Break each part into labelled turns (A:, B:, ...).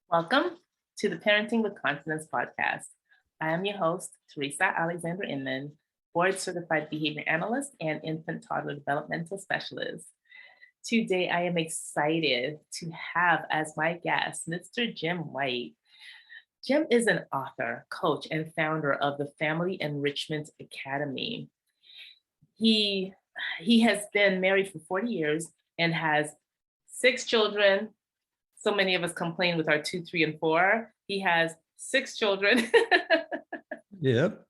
A: Welcome to the Parenting with Confidence podcast. I am your host, Teresa Alexander Inman, board certified behavior analyst and infant toddler developmental specialist. Today, I am excited to have as my guest Mr. Jim White. Jim is an author, coach, and founder of the Family Enrichment Academy. He has been married for 40 years and has 6 children. So many of us complain with our 2, 3, and 4. He has 6 children.
B: Yep.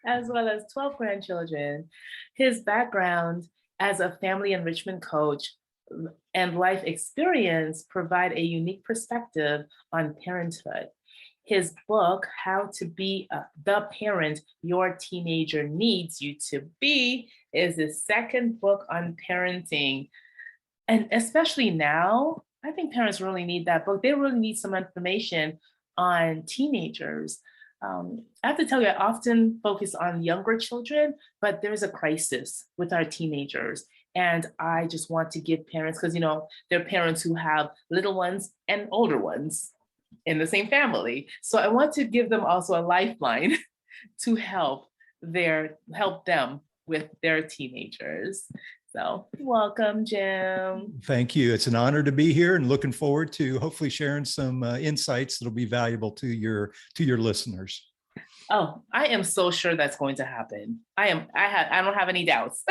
A: As well as 12 grandchildren. His background as a family enrichment coach and life experience provide a unique perspective on parenthood. His book, How to Be the Parent Your Teenager Needs You to Be, is his second book on parenting. And especially now, I think parents really need that book. They really need some information on teenagers. I have to tell you, I often focus on younger children, but there's a crisis with our teenagers. And I just want to give parents, because, there are parents who have little ones and older ones in the same family. So I want to give them also a lifeline to help them with their teenagers. So welcome, Jim.
B: Thank you. It's an honor to be here and looking forward to hopefully sharing some insights that'll be valuable to your listeners.
A: Oh, I am so sure that's going to happen. I don't have any doubts.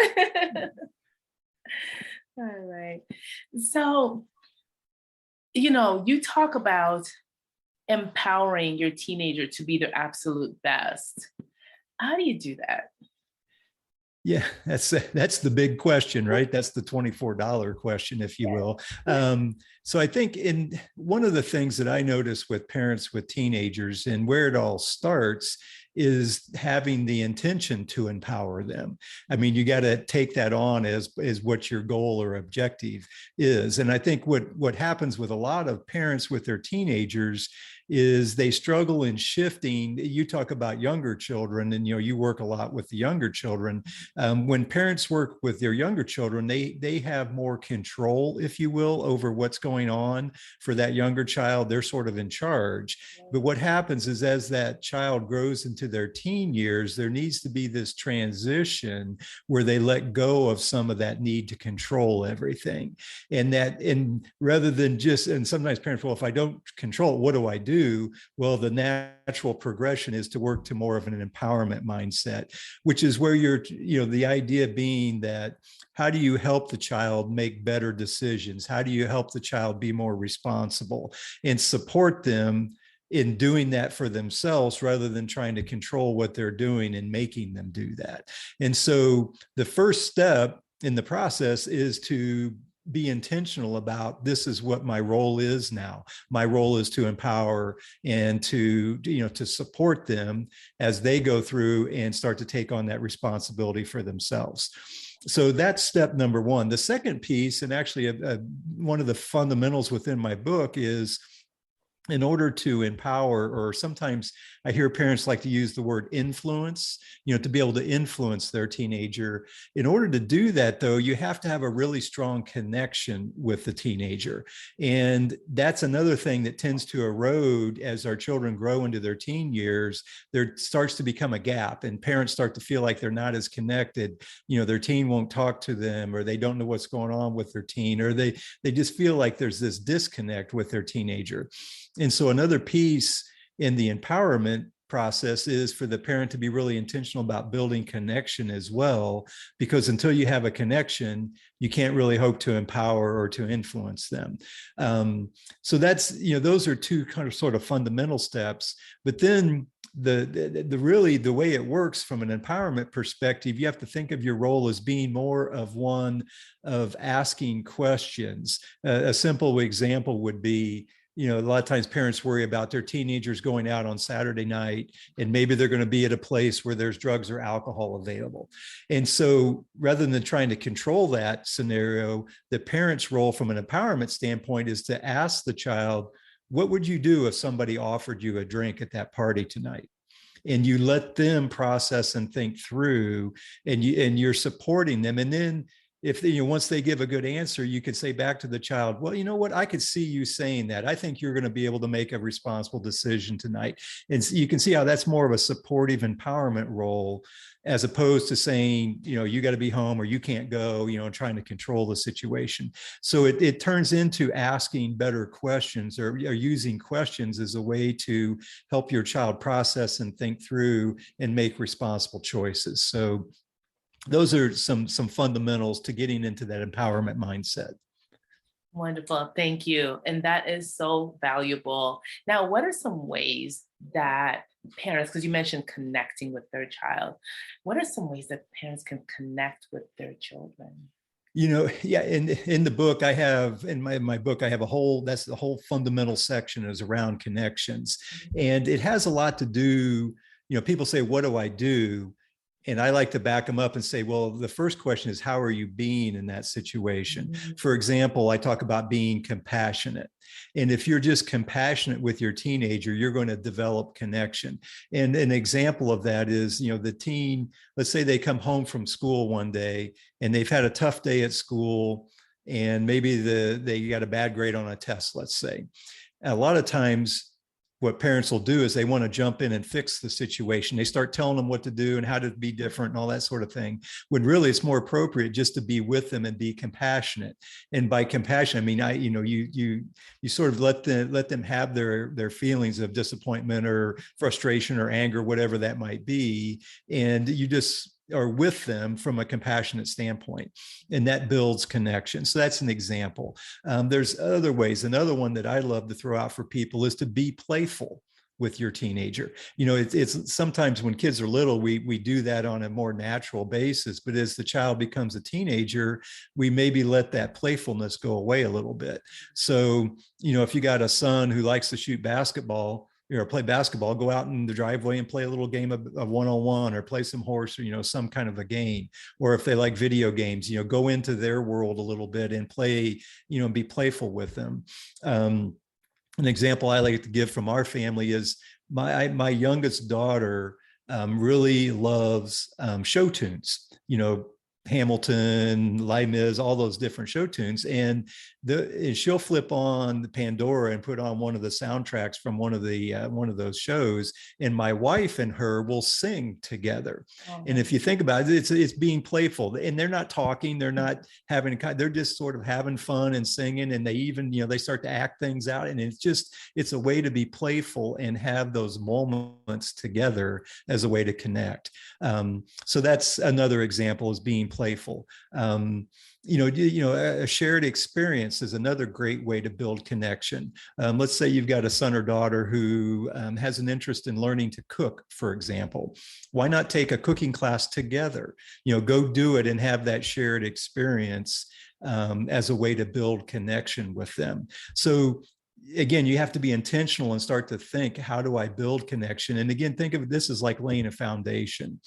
A: All right. So, you talk about empowering your teenager to be their absolute best. How do you do that?
B: Yeah, that's the big question, right? That's the $24 question, if you will. So I think in one of the things that I notice with parents with teenagers and where it all starts is having the intention to empower them. I mean, you got to take that on as what your goal or objective is. And I think what happens with a lot of parents with their teenagers is they struggle in shifting. You talk about younger children, and you work a lot with the younger children. When parents work with their younger children, they have more control, if you will, over what's going on for that younger child. They're sort of in charge. But what happens is as that child grows into their teen years, there needs to be this transition where they let go of some of that need to control everything. And rather than and sometimes parents, well, if I don't control it, what do I do? Well, the natural progression is to work to more of an empowerment mindset, which is where the idea being that how do you help the child make better decisions? How do you help the child be more responsible and support them in doing that for themselves rather than trying to control what they're doing and making them do that? And so the first step in the process is to be intentional about, this is what my role is now. My role is to empower and to support them as they go through and start to take on that responsibility for themselves. So that's step number one. The second piece, and actually one of the fundamentals within my book, is in order to empower, or sometimes I hear parents like to use the word influence, to be able to influence their teenager. In order to do that, though, you have to have a really strong connection with the teenager. And that's another thing that tends to erode as our children grow into their teen years. There starts to become a gap, and parents start to feel like they're not as connected. Their teen won't talk to them, or they don't know what's going on with their teen, or they just feel like there's this disconnect with their teenager. And so another piece in the empowerment process is for the parent to be really intentional about building connection as well, because until you have a connection, you can't really hope to empower or to influence them. So that's, those are two kind of sort of fundamental steps. But then the way it works from an empowerment perspective, you have to think of your role as being more of one of asking questions. A simple example would be, a lot of times parents worry about their teenagers going out on Saturday night, and maybe they're going to be at a place where there's drugs or alcohol available. And so rather than trying to control that scenario, the parent's role from an empowerment standpoint is to ask the child, what would you do if somebody offered you a drink at that party tonight? And you let them process and think through, and you're supporting them. And then if they, once they give a good answer, you could say back to the child, well, you know what, I could see you saying that. I think you're going to be able to make a responsible decision tonight. And so you can see how that's more of a supportive empowerment role, as opposed to saying, you got to be home or you can't go, and trying to control the situation. So it turns into asking better questions, or using questions as a way to help your child process and think through and make responsible choices. So those are some fundamentals to getting into that empowerment mindset.
A: Wonderful. Thank you. And that is so valuable. Now, what are some ways that parents, because you mentioned connecting with their child, what are some ways that parents can connect with their children?
B: Yeah, in the book I have, in my book, I have that's the whole fundamental section is around connections. And it has a lot to do, people say, what do I do? And I like to back them up and say, well, the first question is, how are you being in that situation? Mm-hmm. For example, I talk about being compassionate. And if you're just compassionate with your teenager, you're going to develop connection. And an example of that is, the teen, let's say they come home from school one day and they've had a tough day at school, and maybe they got a bad grade on a test, let's say. A lot of times, what parents will do is they want to jump in and fix the situation. They start telling them what to do and how to be different and all that sort of thing, when really it's more appropriate just to be with them and be compassionate. And by compassion, I mean, you sort of let them have their feelings of disappointment or frustration or anger, whatever that might be. And you just are with them from a compassionate standpoint, and that builds connection. So that's an example. There's other ways. Another one that I love to throw out for people is to be playful with your teenager. It's sometimes when kids are little, we do that on a more natural basis, but as the child becomes a teenager, we maybe let that playfulness go away a little bit. So, if you got a son who likes to shoot basketball, play basketball, go out in the driveway and play a little game of one-on-one, or play some horse, or, some kind of a game. Or if they like video games, go into their world a little bit and play, and be playful with them. An example I like to give from our family is my youngest daughter really loves show tunes, Hamilton, Les Mis, all those different show tunes. And she'll flip on the Pandora and put on one of the soundtracks from one of those shows. And my wife and her will sing together. Oh, and if you think about it, it's being playful, and they're not talking, they're not having, they're just sort of having fun and singing. And they even, they start to act things out. And it's a way to be playful and have those moments together as a way to connect. So that's another example, is being playful. A shared experience is another great way to build connection. Let's say you've got a son or daughter who has an interest in learning to cook, for example. Why not take a cooking class together? Go do it and have that shared experience as a way to build connection with them. So again, you have to be intentional and start to think, how do I build connection? And again, think of this as like laying a foundation.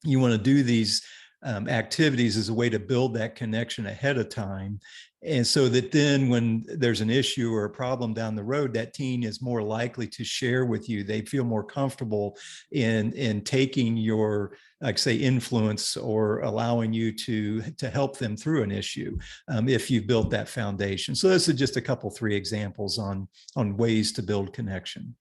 B: You want to do these activities as a way to build that connection ahead of time. And so that then when there's an issue or a problem down the road, that teen is more likely to share with you. They feel more comfortable in taking your, like say, influence, or allowing you to help them through an issue if you've built that foundation. So this is just a couple, 3 examples on ways to build connection.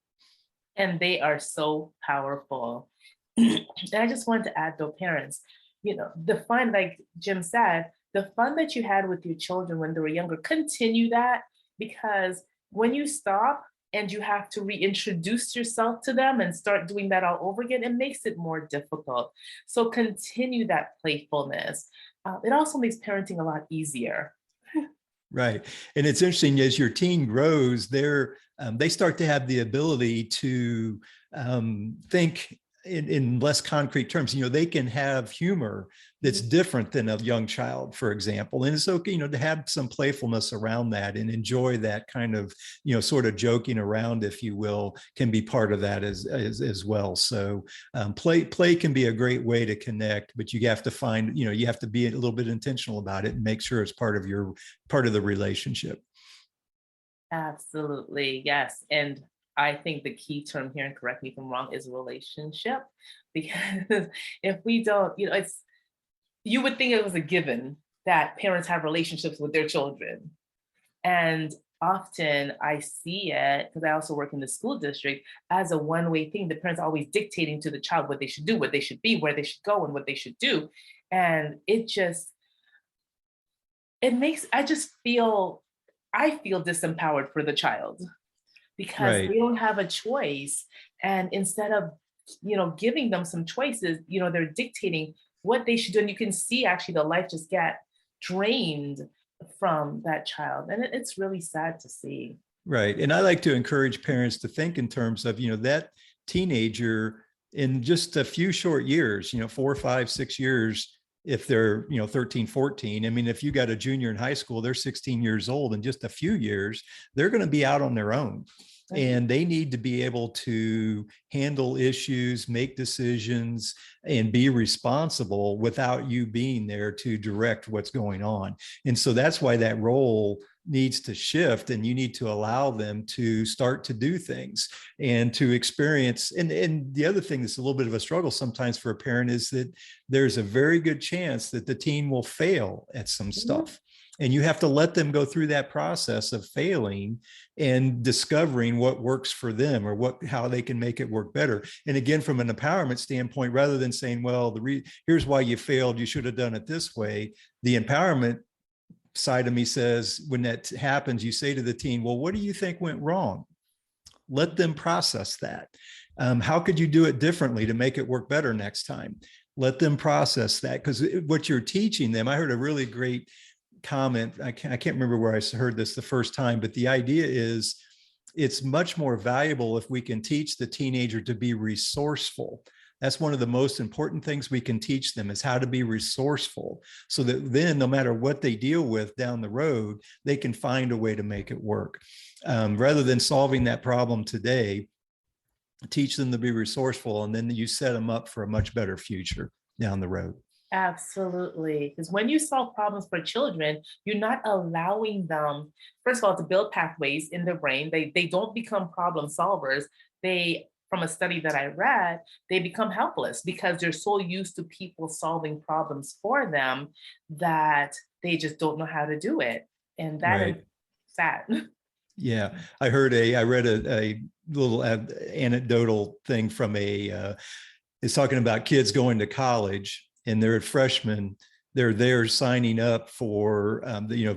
A: And they are so powerful. And I just wanted to add, though, parents, the fun, like Jim said, the fun that you had with your children when they were younger, continue that, because when you stop and you have to reintroduce yourself to them and start doing that all over again, it makes it more difficult. So continue that playfulness. It also makes parenting a lot easier.
B: Right. And it's interesting, as your teen grows, they start to have the ability to think in less concrete terms. They can have humor that's different than a young child, for example. And it's okay, to have some playfulness around that and enjoy that kind of, sort of joking around, if you will, can be part of that as well. So play can be a great way to connect, but you have to find, you have to be a little bit intentional about it and make sure it's part of the relationship.
A: Absolutely. Yes. And I think the key term here, and correct me if I'm wrong, is relationship. Because if we don't, you would think it was a given that parents have relationships with their children. And often I see it, because I also work in the school district, as a one-way thing. The parents are always dictating to the child what they should do, what they should be, where they should go, and what they should do. And it makes, I feel disempowered for the child, because
B: Right.
A: they don't have a choice. And instead of, giving them some choices, they're dictating what they should do. And you can see actually the life just get drained from that child. And it's really sad to see.
B: Right. And I like to encourage parents to think in terms of, that teenager in just a few short years, 4, 5, 6 years, if they're, 13, 14. I mean, if you got a junior in high school, they're 16 years old. In just a few years, they're going to be out on their own. And they need to be able to handle issues, make decisions, and be responsible without you being there to direct what's going on. And so that's why that role needs to shift, and you need to allow them to start to do things and to experience. And the other thing that's a little bit of a struggle sometimes for a parent is that there's a very good chance that the teen will fail at some stuff. And you have to let them go through that process of failing and discovering what works for them, or how they can make it work better. And again, from an empowerment standpoint, rather than saying, well, here's why you failed, you should have done it this way. The empowerment side of me says, when that happens, you say to the teen, well, what do you think went wrong? Let them process that. How could you do it differently to make it work better next time? Let them process that, because what you're teaching them, I heard a really great comment. I can't remember where I heard this the first time, but the idea is it's much more valuable if we can teach the teenager to be resourceful. That's one of the most important things we can teach them, is how to be resourceful, so that then no matter what they deal with down the road, they can find a way to make it work. Rather than solving that problem today, teach them to be resourceful, and then you set them up for a much better future down the road.
A: Absolutely. Because when you solve problems for children, you're not allowing them, first of all, to build pathways in their brain. They don't become problem solvers. From a study that I read, they become helpless because they're so used to people solving problems for them that they just don't know how to do it. And that is
B: Right.
A: sad.
B: Yeah, I read a little anecdotal thing from it's talking about kids going to college, and they're freshmen. They're there signing up for,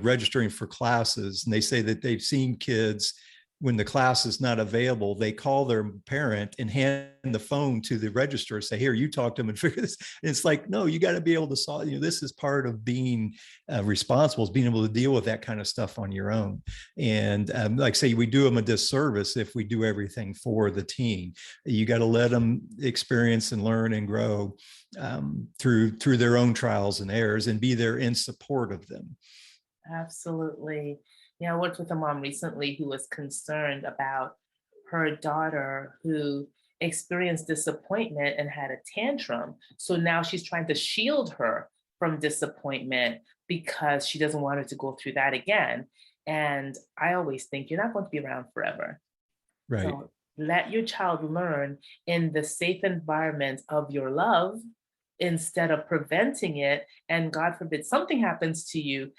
B: registering for classes. And they say that they've seen kids, when the class is not available, they call their parent and hand the phone to the registrar, say, here, you talk to them and figure this. And it's like, no, you got to be able to solve, this is part of being responsible, is being able to deal with that kind of stuff on your own. And like say, we do them a disservice if we do everything for the teen. You got to let them experience and learn and grow through their own trials and errors, and be there in support of them.
A: Absolutely. Yeah, I worked with a mom recently who was concerned about her daughter who experienced disappointment and had a tantrum. So now she's trying to shield her from disappointment because she doesn't want her to go through that again. And I always think you're not going to be around forever.
B: Right.
A: So let your child learn in the safe environment of your love instead of preventing it. And God forbid something happens to you,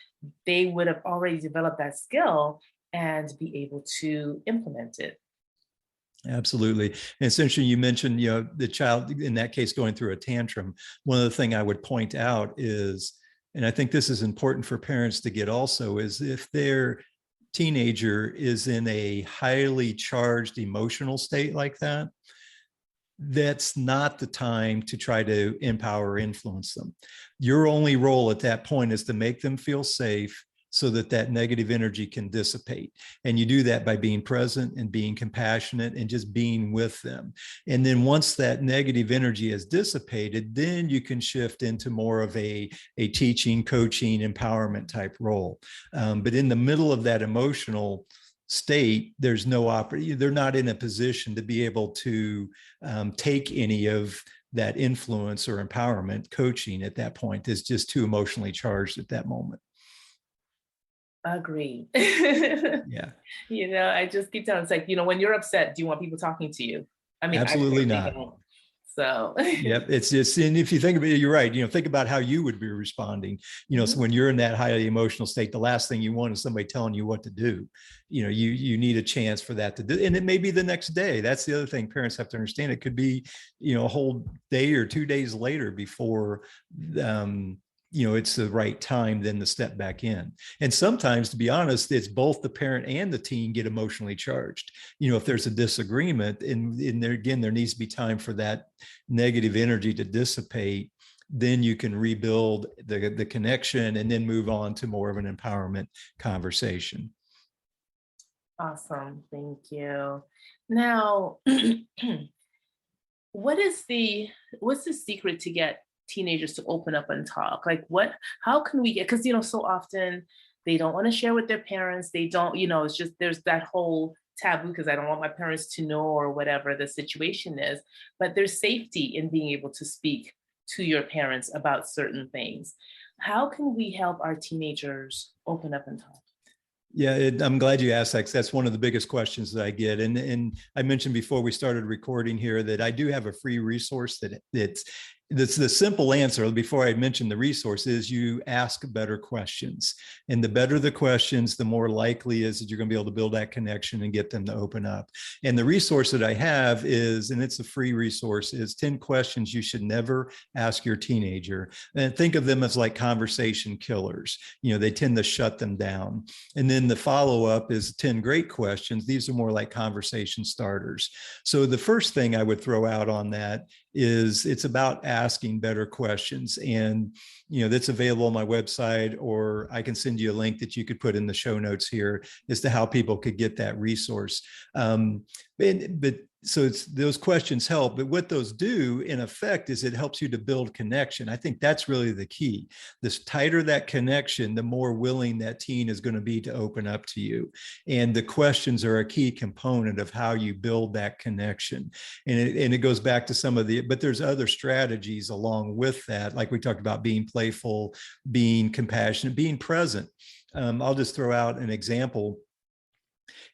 A: they would have already developed that skill and be able to implement it.
B: Absolutely. And essentially, you mentioned, the child in that case going through a tantrum. One of the things I would point out is, and I think this is important for parents to get also, is if their teenager is in a highly charged emotional state like that, that's not the time to try to empower or influence them. Your only role at that point is to make them feel safe, so that that negative energy can dissipate. And you do that by being present and being compassionate and just being with them. And then once that negative energy is dissipated, then you can shift into more of a teaching, coaching, empowerment type role. But in the middle of that emotional state, there's they're not in a position to be able to take any of that influence or empowerment. Coaching at that point is just too emotionally charged at that moment.
A: Agreed.
B: Yeah,
A: I just keep telling, it's like, when you're upset, do you want people talking to you? I mean, I
B: absolutely
A: certainly
B: not.
A: don't. So
B: Yep. It's just, and if you think about it, you're right. Think about how you would be responding. So when you're in that highly emotional state, the last thing you want is somebody telling you what to do. You need a chance for that to do, and it may be the next day. That's the other thing parents have to understand. It could be, a whole day or 2 days later before, it's the right time then to step back in. And sometimes, to be honest, it's both the parent and the teen get emotionally charged. If there's a disagreement, and there again, there needs to be time for that negative energy to dissipate, then you can rebuild the connection and then move on to more of an empowerment conversation.
A: Awesome. Thank you. Now, what's the secret to get teenagers to open up and talk? Like how can we get, because so often they don't want to share with their parents. They don't, it's just there's that whole taboo because I don't want my parents to know or whatever the situation is. But there's safety in being able to speak to your parents about certain things. How can we help our teenagers open up and talk?
B: Yeah, I'm glad you asked that, 'cause that's one of the biggest questions that I get. And I mentioned before we started recording here that I do have a free resource that's the simple answer. Before I mention the resource, is you ask better questions. And the better the questions, the more likely is that you're going to be able to build that connection and get them to open up. And the resource that I have is, and it's a free resource, is 10 questions you should never ask your teenager. And think of them as like conversation killers. They tend to shut them down. And then the follow-up is 10 great questions. These are more like conversation starters. So the first thing I would throw out on that is it's about asking better questions. And, that's available on my website, or I can send you a link that you could put in the show notes here as to how people could get that resource. So it's those questions help, but what those do in effect is it helps you to build connection. I think that's really the key. The tighter that connection, the more willing that teen is going to be to open up to you. And the questions are a key component of how you build that connection. And it goes back to but there's other strategies along with that. Like we talked about, being playful, being compassionate, being present. I'll just throw out an example.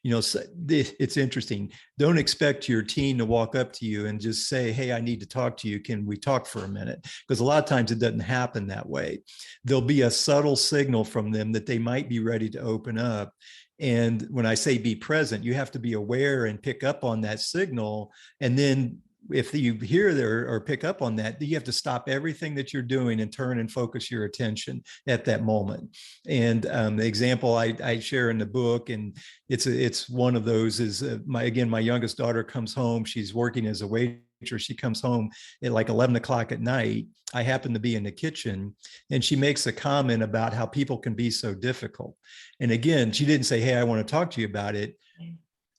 B: It's interesting. Don't expect your teen to walk up to you and just say, "Hey, I need to talk to you. Can we talk for a minute?" Because a lot of times it doesn't happen that way. There'll be a subtle signal from them that they might be ready to open up. And when I say be present, you have to be aware and pick up on that signal. And then if you hear there or pick up on that, you have to stop everything that you're doing and turn and focus your attention at that moment. And the example I share in the book, and it's one of those, is my youngest daughter comes home. She's working as a waitress. She comes home at like 11 o'clock at night. I happen to be in the kitchen, and she makes a comment about how people can be so difficult. And again, she didn't say, "Hey, I want to talk to you about it."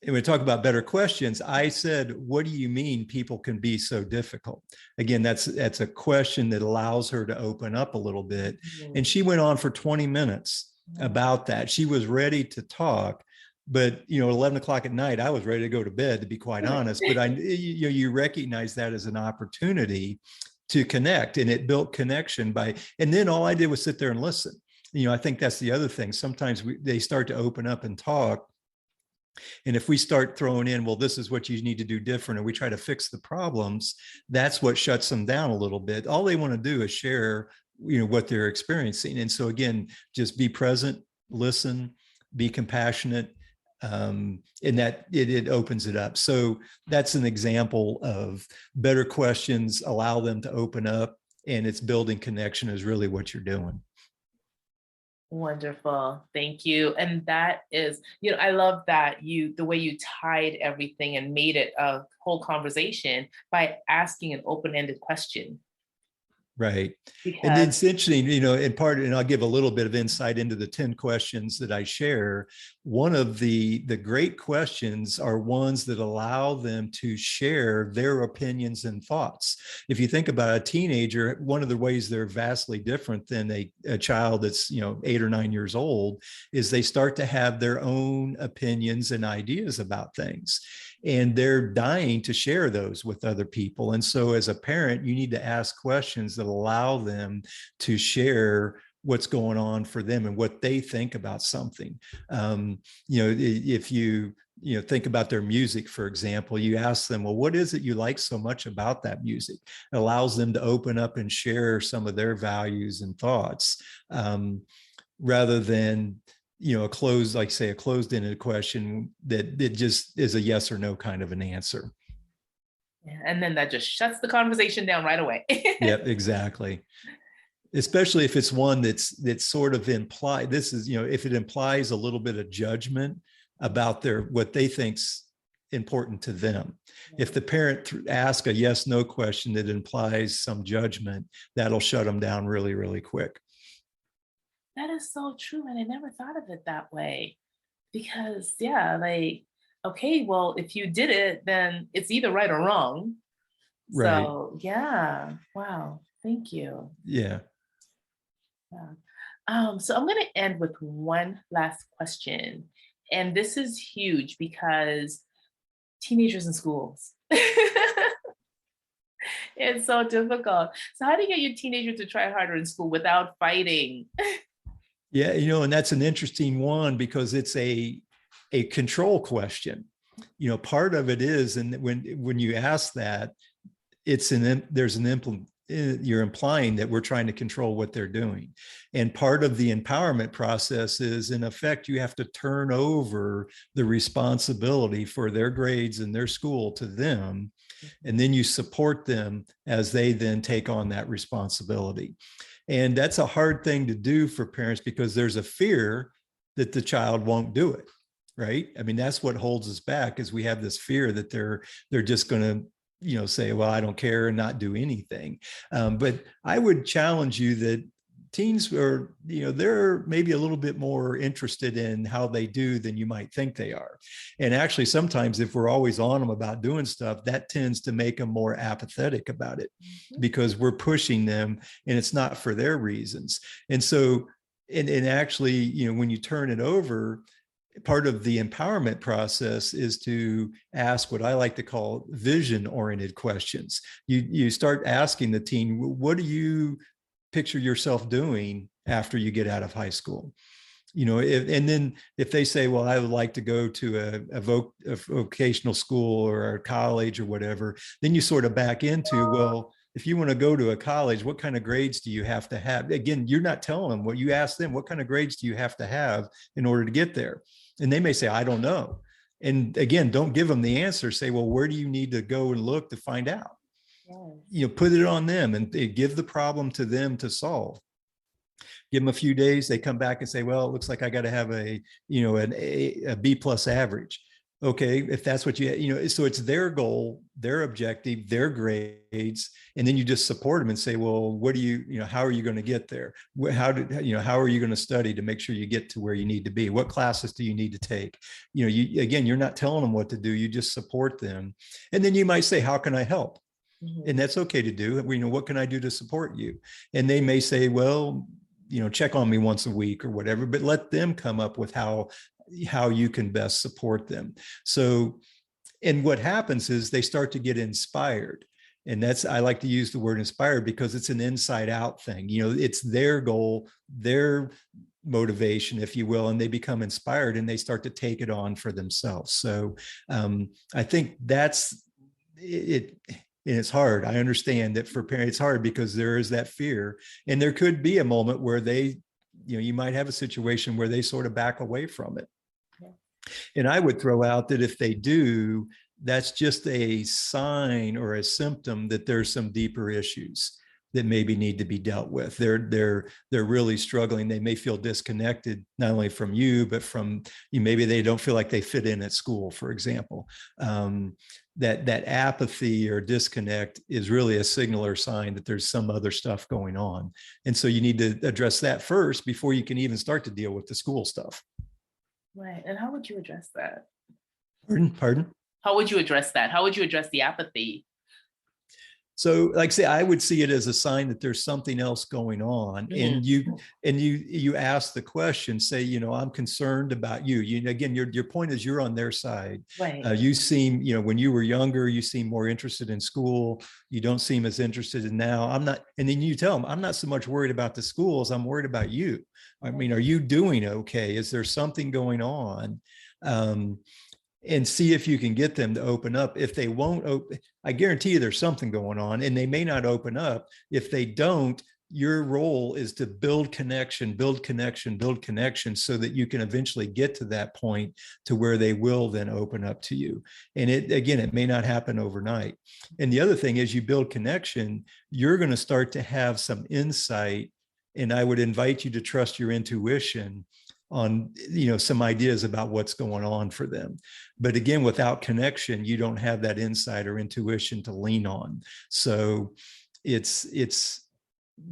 B: And we talk about better questions. I said, "What do you mean people can be so difficult?" Again, that's a question that allows her to open up a little bit. And she went on for 20 minutes about that. She was ready to talk, but 11 o'clock at night, I was ready to go to bed, to be quite honest. But you recognize that as an opportunity to connect, and it built connection and then all I did was sit there and listen. I think that's the other thing. Sometimes they start to open up and talk. And if we start throwing in, "Well, this is what you need to do different," and we try to fix the problems, that's what shuts them down a little bit. All they want to do is share, what they're experiencing. And so again, just be present, listen, be compassionate, and that it opens it up. So that's an example of better questions allow them to open up, and it's building connection is really what you're doing.
A: Wonderful. Thank you. And that is, I love that the way you tied everything and made it a whole conversation by asking an open-ended question.
B: Right.
A: Because
B: And it's interesting, and I'll give a little bit of insight into the 10 questions that I share. One of the great questions are ones that allow them to share their opinions and thoughts. If you think about a teenager, one of the ways they're vastly different than a child that's, 8 or 9 years old, is they start to have their own opinions and ideas about things. And they're dying to share those with other people. And so as a parent, you need to ask questions that allow them to share what's going on for them and what they think about something. If you think about their music, for example. You ask them, well, what is it you like so much about that music? It allows them to open up and share some of their values and thoughts, rather than, a closed, like say a closed-ended question that it just is a yes or no kind of an answer.
A: Yeah, and then that just shuts the conversation down right away.
B: Yep, exactly. Especially if it's one that's sort of implied. This is, if it implies a little bit of judgment about what they think's important to them. If the parent asks a yes no question that implies some judgment, that'll shut them down really, really quick.
A: That is so true. And I never thought of it that way. Because, yeah, like, okay, well, if you did it, then it's either right or wrong.
B: Right.
A: So, yeah. Wow. Thank you.
B: Yeah.
A: Yeah. So I'm going to end with one last question. And this is huge because teenagers in schools. It's so difficult. So how do you get your teenager to try harder in school without fighting?
B: Yeah, and that's an interesting one because it's a control question. Part of it is, and when you ask that, you're implying that we're trying to control what they're doing. And part of the empowerment process is, in effect, you have to turn over the responsibility for their grades and their school to them. And then you support them as they then take on that responsibility. And that's a hard thing to do for parents because there's a fear that the child won't do it. Right. I mean, that's what holds us back, is we have this fear that they're just going to, say, well, I don't care and not do anything. But I would challenge you that teens are, they're maybe a little bit more interested in how they do than you might think they are. And actually, sometimes if we're always on them about doing stuff, that tends to make them more apathetic about it because we're pushing them and it's not for their reasons. And so, and actually, when you turn it over, part of the empowerment process is to ask what I like to call vision-oriented questions. You start asking the teen, what do you picture yourself doing after you get out of high school? And then if they say, well, I would like to go to a vocational school or a college or whatever, then you sort of back into, well, if you want to go to a college, what kind of grades do you have to have? Again, you're not telling them. What you ask them, what kind of grades do you have to have in order to get there? And they may say, I don't know. And again, don't give them the answer. Say, well, where do you need to go and look to find out? Yes. Put it on them and give the problem to them to solve. Give them a few days. They come back and say, well, it looks like I got to have a B+ average. Okay, if that's what so it's their goal, their objective, their grades, and then you just support them and say, well, what do how are you going to get there? How are you going to study to make sure you get to where you need to be? What classes do you need to take? You're not telling them what to do. You just support them. And then you might say, how can I help? Mm-hmm. And that's okay to do. What can I do to support you? And they may say, well, check on me once a week or whatever, but let them come up with how you can best support them. So, and what happens is they start to get inspired. And I like to use the word inspired because it's an inside out thing. It's their goal, their motivation, if you will, and they become inspired and they start to take it on for themselves. So I think that's it. And it's hard. I understand that for parents, it's hard because there is that fear. And there could be a moment where you might have a situation where they sort of back away from it. Yeah. And I would throw out that if they do, that's just a sign or a symptom that there's some deeper issues that maybe need to be dealt with. They're really struggling. They may feel disconnected, not only from you, but from you. Maybe they don't feel like they fit in at school, for example. That apathy or disconnect is really a signal or sign that there's some other stuff going on. And so you need to address that first before you can even start to deal with the school stuff.
A: Right. And how would you address that?
B: Pardon?
A: How would you address that? How would you address the apathy?
B: So, like I say, I would see it as a sign that there's something else going on. Mm-hmm. And you ask the question, say, I'm concerned about you. Again, your point is you're on their side.
A: Right.
B: You seem, when you were younger, you seem more interested in school. You don't seem as interested in now. I'm not. And then you tell them, I'm not so much worried about the schools. I'm worried about you. I mean, are you doing okay? Is there something going on? and see if you can get them to open up. If they won't open, I guarantee you there's something going on, and they may not open up. If they don't, your role is to build connection, build connection, build connection, so that you can eventually get to that point to where they will then open up to you. And it may not happen overnight. And the other thing is, you build connection, you're going to start to have some insight. And I would invite you to trust your intuition on, some ideas about what's going on for them. But again, without connection, you don't have that insight or intuition to lean on. So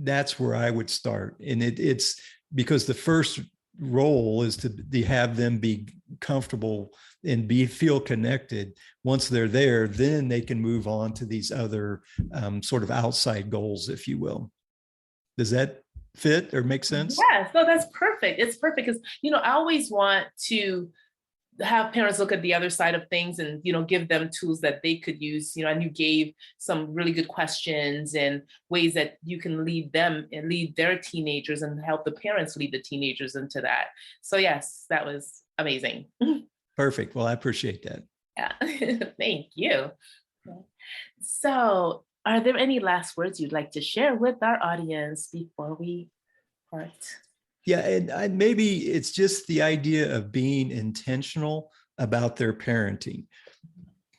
B: that's where I would start. And it's because the first role is to have them be comfortable and feel connected. Once they're there, then they can move on to these other sort of outside goals, if you will. Does that fit or make sense?
A: Yes, no, that's perfect. It's perfect because, I always want to have parents look at the other side of things and, give them tools that they could use, and you gave some really good questions and ways that you can lead them and lead their teenagers and help the parents lead the teenagers into that. So yes, that was amazing.
B: Perfect. Well, I appreciate that.
A: Yeah, thank you. So are there any last words you'd like to share with our audience before we part?
B: Yeah, and maybe it's just the idea of being intentional about their parenting.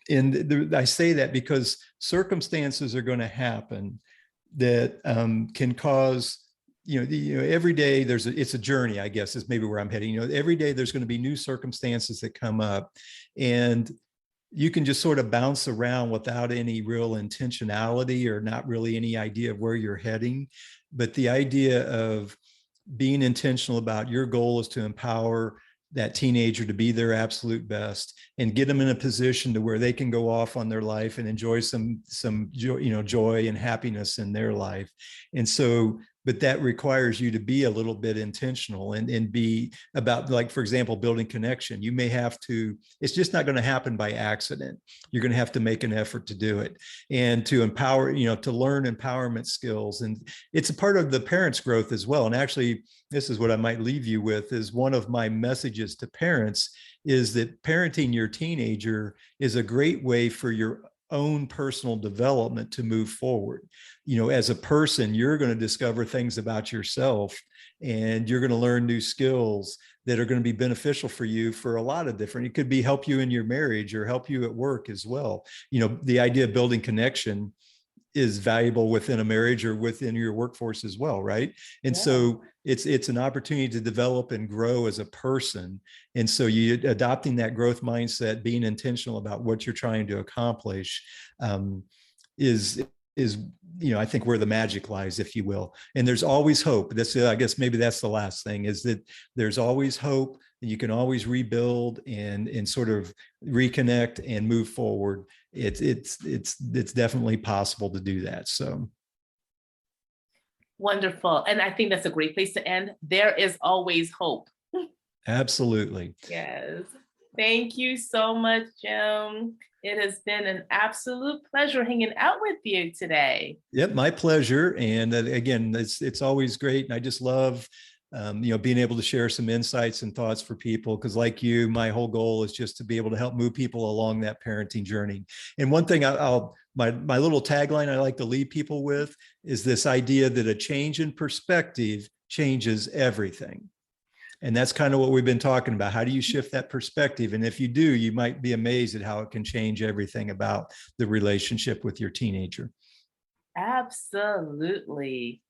B: And I say that because circumstances are going to happen that can cause, every day it's a journey, I guess, is maybe where I'm heading. Every day there's going to be new circumstances that come up, and you can just sort of bounce around without any real intentionality or not really any idea of where you're heading. But the idea of being intentional about your goal is to empower that teenager to be their absolute best and get them in a position to where they can go off on their life and enjoy some joy and happiness in their life. And so, but that requires you to be a little bit intentional and be about, like, for example, building connection. You may have to, it's just not going to happen by accident. You're going to have to make an effort to do it and to empower, to learn empowerment skills. And it's a part of the parents' growth as well. And actually, this is what I might leave you with, is one of my messages to parents is that parenting your teenager is a great way for your own personal development to move forward. As a person, you're going to discover things about yourself, and you're going to learn new skills that are going to be beneficial for you for a lot of different, it could be help you in your marriage or help you at work as well. The idea of building connection is valuable within a marriage or within your workforce as well, right? And so it's an opportunity to develop and grow as a person. And so you adopting that growth mindset, being intentional about what you're trying to accomplish, is I think where the magic lies, if you will. And there's always hope. I guess maybe that's the last thing, is that there's always hope, and you can always rebuild and sort of reconnect and move forward. It's definitely possible to do that. So
A: wonderful. And I think that's a great place to end. There is always hope.
B: Absolutely.
A: Yes. Thank you so much, Jim. It has been an absolute pleasure hanging out with you today.
B: Yep, my pleasure. And again, it's always great. And I just love being able to share some insights and thoughts for people, because like you, my whole goal is just to be able to help move people along that parenting journey. And one thing my little tagline I like to leave people with is this idea that a change in perspective changes everything. And that's kind of what we've been talking about. How do you shift that perspective? And if you do, you might be amazed at how it can change everything about the relationship with your teenager.
A: Absolutely.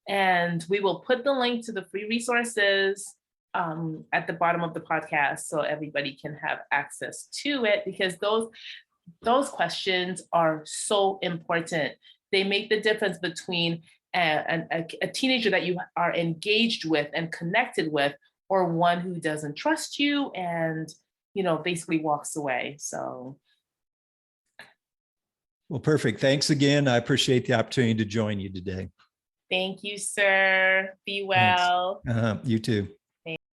A: And we will put the link to the free resources at the bottom of the podcast so everybody can have access to it, because those questions are so important. They make the difference between a teenager that you are engaged with and connected with, or one who doesn't trust you and, basically walks away. So.
B: Well, perfect. Thanks again. I appreciate the opportunity to join you today.
A: Thank you, sir. Be well.
B: You too.